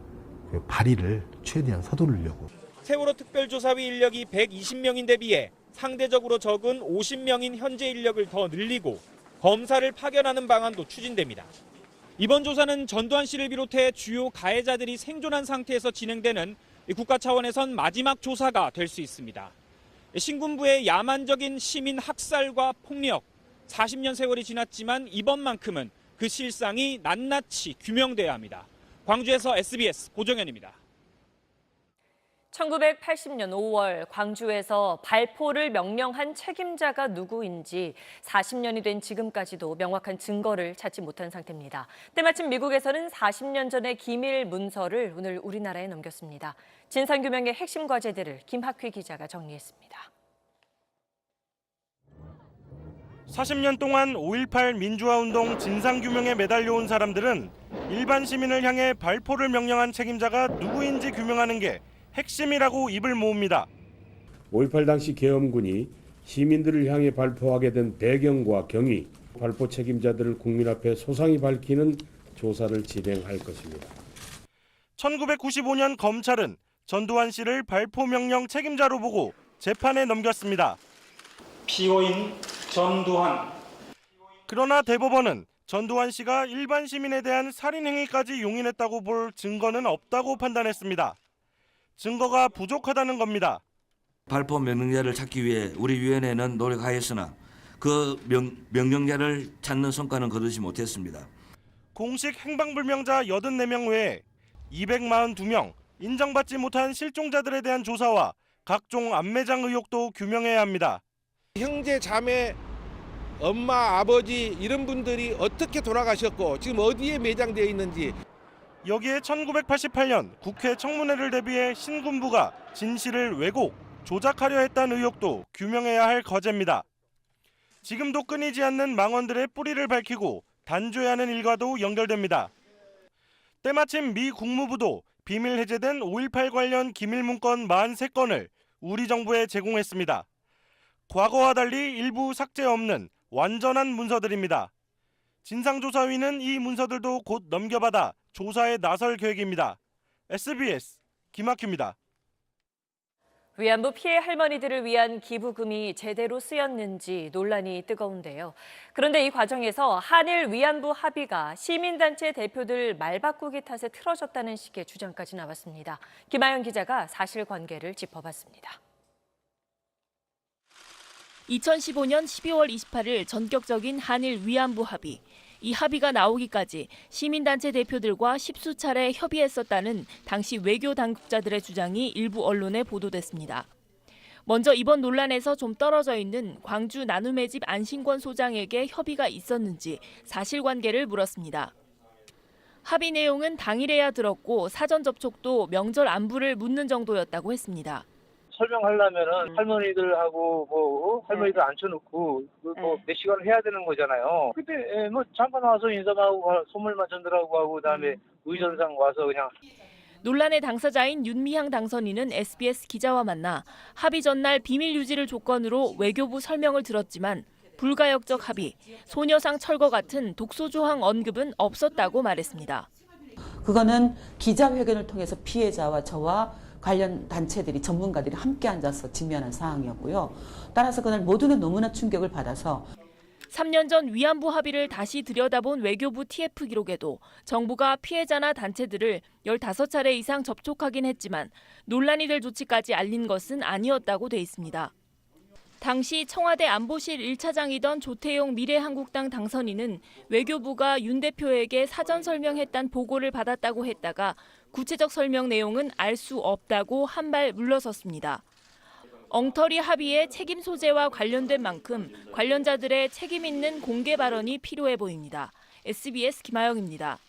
Speaker 4: 발의를 최대한 서두르려고.
Speaker 10: 세월호 특별조사위 인력이 120명인데 비해 상대적으로 적은 50명인 현재 인력을 더 늘리고 검사를 파견하는 방안도 추진됩니다. 이번 조사는 전두환 씨를 비롯해 주요 가해자들이 생존한 상태에서 진행되는 국가 차원에선 마지막 조사가 될 수 있습니다. 신군부의 야만적인 시민 학살과 폭력, 40년 세월이 지났지만 이번만큼은 그 실상이 낱낱이 규명돼야 합니다. 광주에서 SBS 고정현입니다.
Speaker 7: 1980년 5월 광주에서 발포를 명령한 책임자가 누구인지 40년이 된 지금까지도 명확한 증거를 찾지 못한 상태입니다. 때마침 미국에서는 40년 전의 기밀 문서를 오늘 우리나라에 넘겼습니다. 진상규명의 핵심 과제들을 김학휘 기자가 정리했습니다.
Speaker 10: 40년 동안 5.18 민주화운동 진상규명에 매달려온 사람들은 일반 시민을 향해 발포를 명령한 책임자가 누구인지 규명하는 게 핵심이라고 입을 모읍니다.
Speaker 1: 5.18 당시 계엄군이 시민들을 향해 발포하게 된 배경과 경위, 발포 책임자들을 국민 앞에 소상히 밝히는 조사를 진행할 것입니다.
Speaker 10: 1995년 검찰은 전두환 씨를 발포 명령 책임자로 보고 재판에 넘겼습니다.
Speaker 8: 피고인 전두환.
Speaker 10: 그러나 대법원은 전두환 씨가 일반 시민에 대한 살인 행위까지 용인했다고 볼 증거는 없다고 판단했습니다. 증거가 부족하다는 겁니다.
Speaker 13: 발포 명령자를 찾기 위해 우리 위원회는 노력하였으나 그 명령자를 찾는 성과는 거두지 못했습니다.
Speaker 10: 공식 행방불명자 84명 외에 242명 인정받지 못한 실종자들에 대한 조사와 각종 안매장 의혹도 규명해야 합니다.
Speaker 14: 형제, 자매, 엄마, 아버지 이런 분들이 어떻게 돌아가셨고 지금 어디에 매장되어 있는지.
Speaker 10: 여기에 1988년 국회 청문회를 대비해 신군부가 진실을 왜곡, 조작하려 했다는 의혹도 규명해야 할 과제입니다. 지금도 끊이지 않는 망언들의 뿌리를 밝히고 단죄하는 일과도 연결됩니다. 때마침 미 국무부도 비밀 해제된 5.18 관련 기밀 문건 43건을 우리 정부에 제공했습니다. 과거와 달리 일부 삭제 없는 완전한 문서들입니다. 진상조사위는 이 문서들도 곧 넘겨받아 조사에 나설 계획입니다. SBS 김학규입니다.
Speaker 7: 위안부 피해 할머니들을 위한 기부금이 제대로 쓰였는지 논란이 뜨거운데요. 그런데 이 과정에서 한일 위안부 합의가 시민단체 대표들 말바꾸기 탓에 틀어졌다는 식의 주장까지 나왔습니다. 김아연 기자가 사실관계를 짚어봤습니다.
Speaker 25: 2015년 12월 28일 전격적인 한일 위안부 합의. 이 합의가 나오기까지 시민단체 대표들과 10수차례 협의했었다는 당시 외교 당국자들의 주장이 일부 언론에 보도됐습니다. 먼저 이번 논란에서 좀 떨어져 있는 광주 나눔의 집 안신권 소장에게 협의가 있었는지 사실관계를 물었습니다. 합의 내용은 당일에야 들었고 사전 접촉도 명절 안부를 묻는 정도였다고 했습니다.
Speaker 26: 설명하려면은 할머니들하고 할머니들 앉혀놓고 몇 시간을 해야 되는 거잖아요. 근데 뭐 잠깐 와서 인사만 하고 선물만 전달하고 하고 그다음에 의전상 와서 그냥.
Speaker 25: 논란의 당사자인 윤미향 당선인은 SBS 기자와 만나 합의 전날 비밀 유지를 조건으로 외교부 설명을 들었지만 불가역적 합의, 소녀상 철거 같은 독소조항 언급은 없었다고 말했습니다.
Speaker 28: 그거는 기자회견을 통해서 피해자와 저와 관련 단체들이 전문가들이 함께 앉아서 직면한 상황이었고요. 따라서 그날 모두는 너무나 충격을 받아서
Speaker 25: 3년 전 위안부 합의를 다시 들여다본 외교부 TF 기록에도 정부가 피해자나 단체들을 15차례 이상 접촉하긴 했지만 논란이 될 조치까지 알린 것은 아니었다고 돼 있습니다. 당시 청와대 안보실 1차장이던 조태용 미래한국당 당선인은 외교부가 윤 대표에게 사전 설명했다는 보고를 받았다고 했다가 구체적 설명 내용은 알 수 없다고 한 발 물러섰습니다. 엉터리 합의의 책임 소재와 관련된 만큼 관련자들의 책임 있는 공개 발언이 필요해 보입니다. SBS 김아영입니다.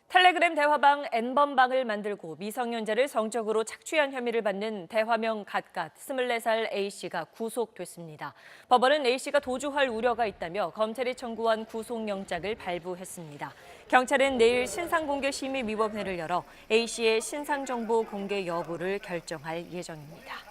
Speaker 7: 텔레그램 대화방 N번방을 만들고 미성년자를 성적으로 착취한 혐의를 받는 대화명 갓갓 24살 A씨가 구속됐습니다. 법원은 A씨가 도주할 우려가 있다며 검찰이 청구한 구속영장을 발부했습니다. 경찰은 내일 신상공개심의위원회를 열어 A씨의 신상정보 공개 여부를 결정할 예정입니다.